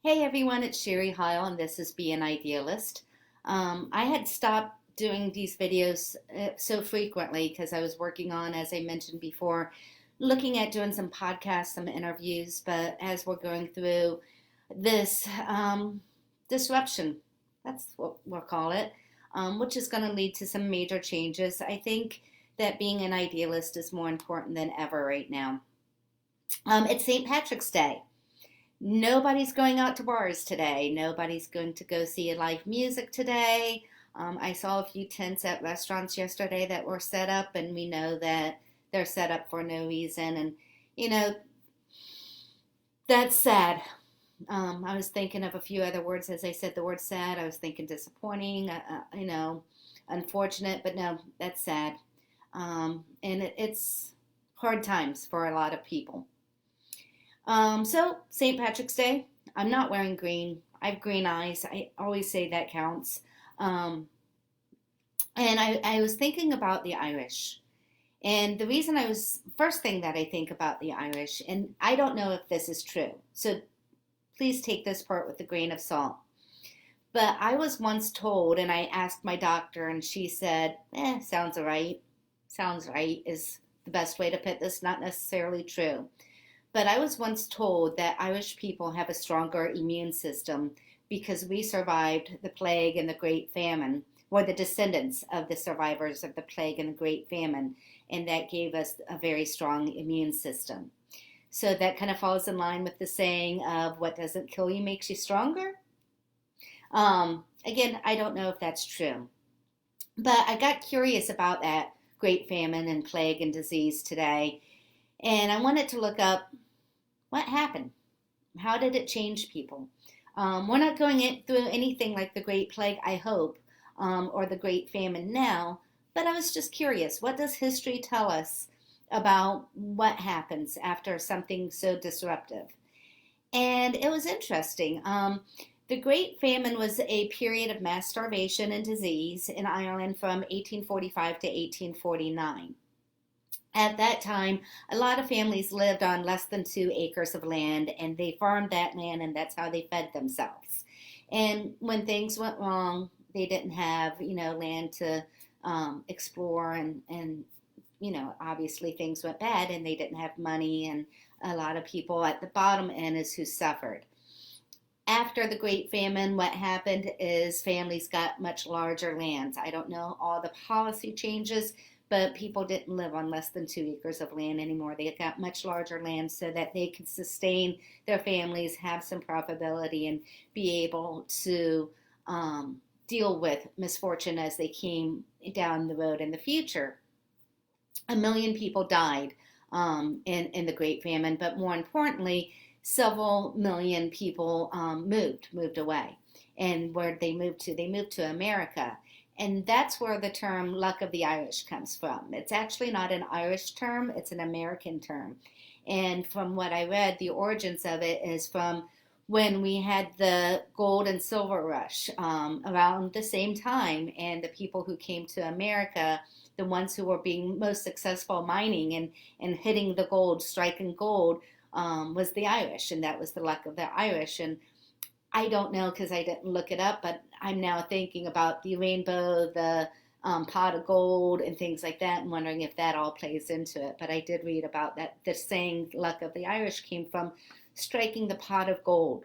Hey everyone, it's Sherry Heil, and this is Be an Idealist. I had stopped doing these videos so frequently because I was working on, as I mentioned before, looking at doing some podcasts, some interviews. But as we're going through this disruption, that's what we'll call it, which is going to lead to some major changes, I think that being an idealist is more important than ever right now. It's St. Patrick's Day. Nobody's going out to bars today. Nobody's going to go see live music today. I saw a few tents at restaurants yesterday that were set up, and we know that they're set up for no reason. And, you know, that's sad. I was thinking of a few other words as I said the word sad. I was thinking disappointing, unfortunate, but no, that's sad. And it's hard times for a lot of people. So St. Patrick's Day, I'm not wearing green. I have green eyes. I always say that counts. Um, and I was thinking about the Irish. And the reason first thing that I think about the Irish, and I don't know if this is true, so please take this part with a grain of salt. But I was once told, and I asked my doctor, and she said, sounds all right. Sounds right is the best way to put this, not necessarily true. But I was once told that Irish people have a stronger immune system because we survived the plague and the Great Famine, or the descendants of the survivors of the plague and the Great Famine, and that gave us a very strong immune system. So that kind of falls in line with the saying of what doesn't kill you makes you stronger. Again, I don't know if that's true. But I got curious about that Great Famine and plague and disease today, and I wanted to look up what happened. How did it change people? We're not going through anything like the Great Plague, I hope, or the Great Famine now, but I was just curious. What does history tell us about what happens after something so disruptive? And it was interesting. The Great Famine was a period of mass starvation and disease in Ireland from 1845 to 1849. At that time, a lot of families lived on less than 2 acres of land, and they farmed that land, and that's how they fed themselves. And when things went wrong, they didn't have, land to explore, and obviously things went bad, and they didn't have money, and a lot of people at the bottom end is who suffered. After the Great Famine, what happened is families got much larger lands. I don't know all the policy changes, but people didn't live on less than 2 acres of land anymore. They got much larger land so that they could sustain their families, have some profitability, and be able to deal with misfortune as they came down the road in the future. 1 million people died in the Great Famine, but more importantly, several million people moved away. And where they moved to? They moved to America. And that's where the term luck of the Irish comes from. It's actually not an Irish term, it's an American term. And from what I read, the origins of it is from when we had the gold and silver rush around the same time. And the people who came to America, the ones who were being most successful mining and hitting the gold, striking gold, was the Irish. And that was the luck of the Irish. And I don't know because I didn't look it up, but I'm now thinking about the rainbow, the pot of gold, and things like that, and wondering if that all plays into it. But I did read about that. The saying "luck of the Irish" came from striking the pot of gold.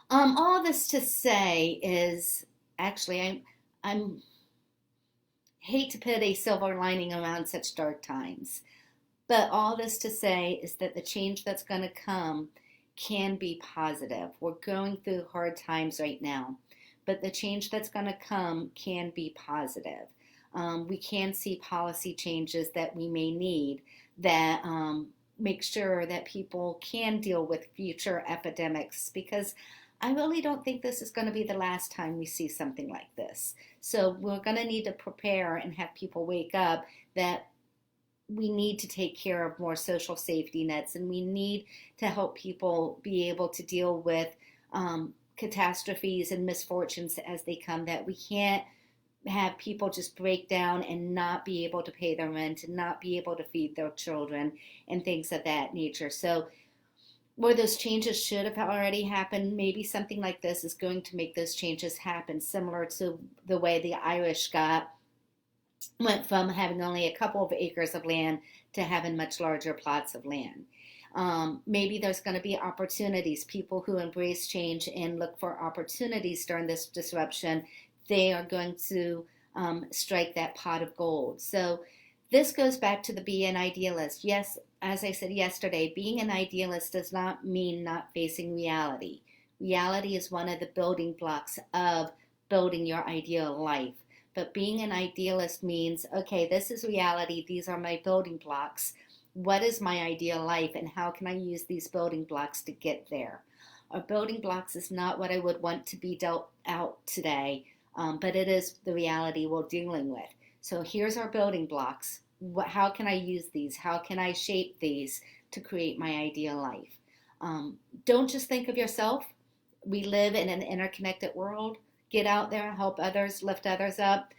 All this to say is actually I'm hate to put a silver lining around such dark times, but all this to say is that the change that's going to come can be positive. We're going through hard times right now, but the change that's going to come can be positive. We can see policy changes that we may need that make sure that people can deal with future epidemics, because I really don't think this is going to be the last time we see something like this. So we're going to need to prepare and have people wake up that we need to take care of more social safety nets, and we need to help people be able to deal with catastrophes and misfortunes as they come, that we can't have people just break down and not be able to pay their rent and not be able to feed their children and things of that nature. So or those changes should have already happened. Maybe something like this is going to make those changes happen, similar to the way the Irish went from having only a couple of acres of land to having much larger plots of land. Maybe there's going to be opportunities. People who embrace change and look for opportunities during this disruption, they are going to strike that pot of gold. So this goes back to the be an idealist. Yes, as I said yesterday, being an idealist does not mean not facing reality. Reality is one of the building blocks of building your ideal life. But being an idealist means, okay, this is reality. These are my building blocks. What is my ideal life, and how can I use these building blocks to get there? Our building blocks is not what I would want to be dealt out today, but it is the reality we're dealing with. So here's our building blocks. How can I use these? How can I shape these to create my ideal life? Don't just think of yourself. We live in an interconnected world. Get out there, help others, lift others up,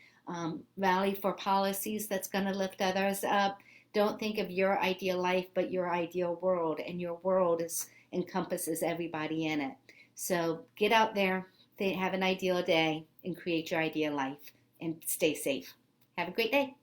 rally for policies that's going to lift others up. Don't think of your ideal life, but your ideal world, and your world encompasses everybody in it. So get out there, have an ideal day, and create your ideal life, and stay safe. Have a great day.